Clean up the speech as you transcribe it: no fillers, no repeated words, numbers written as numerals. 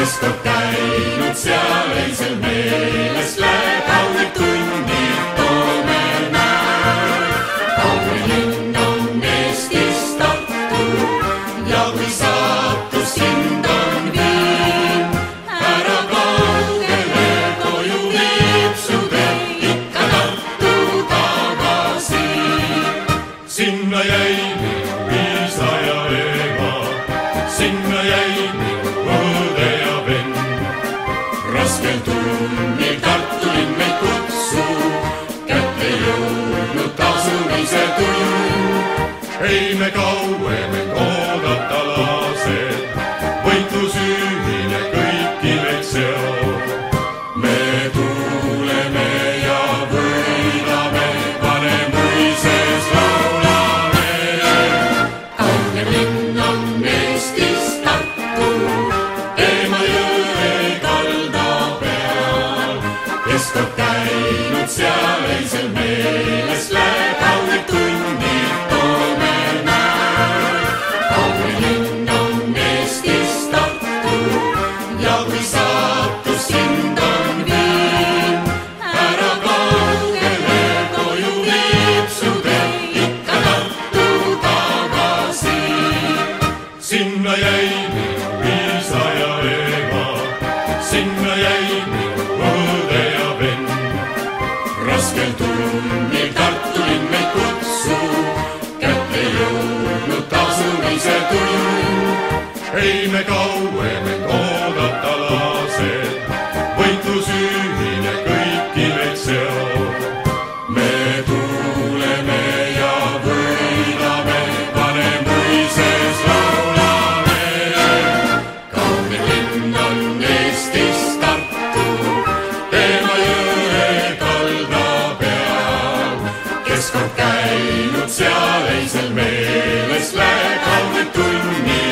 kes kord käinud seal eilsel meeles läheb, kaunid tunnid toome näe. Kauni linn on Eestis Tartu ja kui saatus sind on viin, ära kaugele koju viib su tee ikka Tartu tagasi. Sinna jäi minu isa ja ema, sinna jäi minu õde ja venn. Raskel tunnil Tartu linn meid kutsub, kätte jõudnud tasumise tund. Ei me kauem end oodata lase, võitlus ühine kõiki meid seob. Me tuuleme ja võidame, pane mõises laulame. Kaugem linn on Eestis Tartu, Emajõe kalda peal. Kes kord käinud seal eilsel meeles läheb, kaunid tunnid toome näe. Kaugem linn on Eestis Tartu ja kui saatus sind on viin, ära kaugele koju viib su tee ikka Tartu tagasi. Sinna jäi minu isa ja ema, sinna jäi minu õde ja venn. Raskel tunnil Tartu linn meid kutsub, kätte jõudnud tasumise tund. Ei me kauem end oodata lase, võitlus ühine kõiki meid seob. Me tuuleme ja võidame, pane mõises laulame. Kaugem linn on Eestis Tartu, Emajõe kalda peal. Kes kord käinud seal eilsel meeles läheb, kaunid tunnid